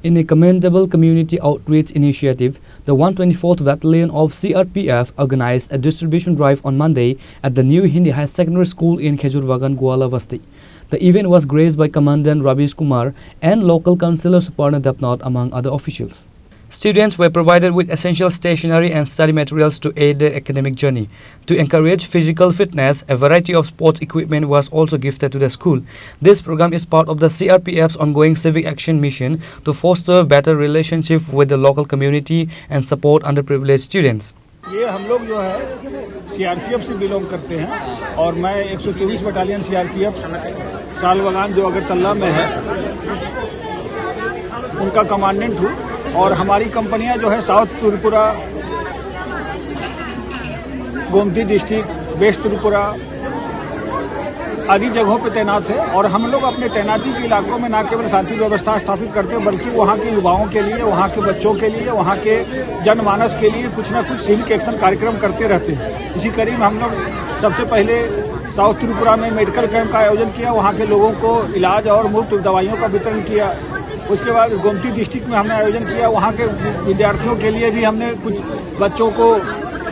In a commendable community outreach initiative, the 124th Battalion of CRPF organized a distribution drive on Monday at the New Hindi High Secondary School in Khejurbagan, Gwala Basti. The event was graced by Commandant Ravish Kumar and local councillor Suparna Dapnath, among other officials. Students were provided with essential stationery and study materials to aid their academic journey. To encourage physical fitness, a variety of sports equipment was also gifted to the school. This program is part of the CRPF's ongoing civic action mission to foster better relationship with the local community and support underprivileged students. ये हम लोग जो है CRPF से belong करते हैं और मैं 124 बटालियन सीआरपीएफ सालबगान जो अगरतला में है उनका कमांडेंट हूँ और हमारी कंपनियां जो है south Tripura, Gomti district, west Tripura आदि जगहों पर तैनात है और हम लोग अपने तैनाती के इलाकों में न केवल शांति व्यवस्था स्थापित करते हैं बल्कि वहाँ के युवाओं के लिए, वहाँ के बच्चों के लिए, वहाँ के जनमानस के लिए कुछ न कुछ सिविक एक्शन कार्यक्रम करते रहते हैं। इसी कड़ी में हम लोग सबसे पहले साउथ त्रिपुरा में मेडिकल कैंप का आयोजन किया, वहाँ के लोगों को इलाज और मुफ्त दवाइयों का वितरण किया। उसके बाद गोमती डिस्ट्रिक्ट में हमने आयोजन किया, वहाँ के विद्यार्थियों के लिए भी हमने कुछ बच्चों को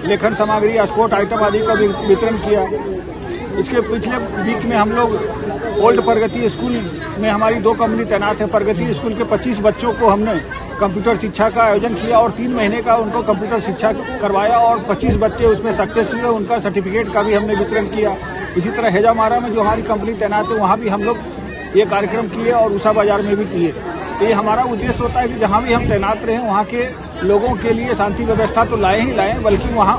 लेखन सामग्री, स्पोर्ट आइटम आदि का वितरण किया। इसके पिछले वीक में हम लोग ओल्ड प्रगति स्कूल में हमारी 2 कंपनी तैनात है। प्रगति स्कूल के 25 बच्चों को हमने कंप्यूटर शिक्षा का आयोजन किया और 3 महीने का उनको कंप्यूटर शिक्षा करवाया और 25 बच्चे उसमें सक्सेस हुए, उनका सर्टिफिकेट का भी हमने वितरण किया। इसी तरह हेजामारा में जो हमारी कंपनी तैनात है वहाँ भी हम लोग ये कार्यक्रम किए और उषा बाजार में भी किए। तो ये हमारा उद्देश्य होता है कि जहाँ भी हम तैनात रहें वहाँ के लोगों के लिए शांति व्यवस्था तो लाए ही लाएं, बल्कि वहाँ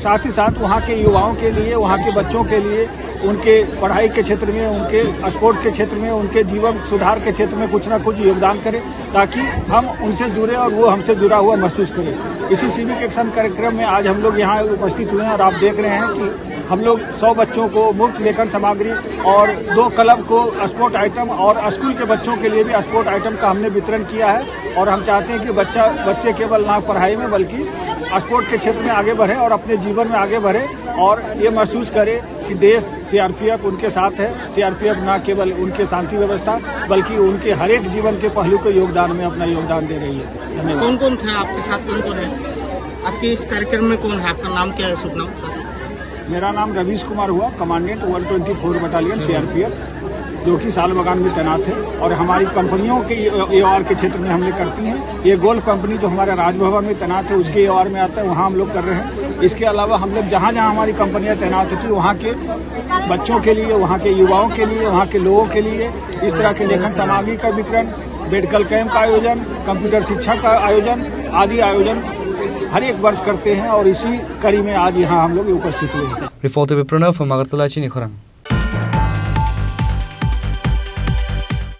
साथ ही साथ वहाँ के युवाओं के लिए, वहाँ के बच्चों के लिए, उनके पढ़ाई के क्षेत्र में, उनके स्पोर्ट के क्षेत्र में, उनके जीवन सुधार के क्षेत्र में कुछ ना कुछ योगदान करें ताकि हम उनसे जुड़े और वो हमसे जुड़ा हुआ महसूस करें। इसी सिविक एक्शन कार्यक्रम में आज हम लोग यहाँ उपस्थित हुए हैं और आप देख रहे हैं कि हम लोग 100 बच्चों को मुफ्त लेखन सामग्री और 2 क्लब को स्पोर्ट आइटम और स्कूल के बच्चों के लिए भी स्पोर्ट आइटम का हमने वितरण किया है और हम चाहते हैं कि बच्चे केवल ना पढ़ाई में बल्कि स्पोर्ट के क्षेत्र में आगे बढ़े और अपने जीवन में आगे बढ़े और ये महसूस करे कि देश सीआरपीएफ उनके साथ है। सीआरपीएफ ना केवल उनके शांति व्यवस्था बल्कि उनके हर एक जीवन के पहलू के योगदान में अपना योगदान दे रही है। धन्यवाद। कौन कौन था आपके साथ, कौन कौन है आपके इस कार्यक्रम में, कौन है, आपका नाम क्या है, शुभ नाम सर? मेरा नाम रवीश कुमार हुआ, कमांडेंट 124 बटालियन सीआरपीएफ जो कि सालबगान में तैनात है और हमारी कंपनियों के एओआर के क्षेत्र में हमने करती हैं। ये गोल्ड कंपनी जो हमारे राजभवन में तैनात है उसके एओआर में आता है, वहाँ हम लोग कर रहे हैं। इसके अलावा हम लोग जहाँ जहाँ हमारी कंपनियाँ तैनात होती वहाँ के बच्चों के लिए, वहाँ के युवाओं के लिए, वहाँ के लोगों के लिए इस तरह के लेखन सामग्री का वितरण, मेडिकल कैंप का आयोजन, कंप्यूटर शिक्षा का आयोजन आदि आयोजन हर एक वर्ष करते हैं और इसी कड़ी में आज यहाँ हम लोग उपस्थित हुए हैं। रिपोर्ट प्रणव फ्रॉम अगरतला, चीनी खोरंग।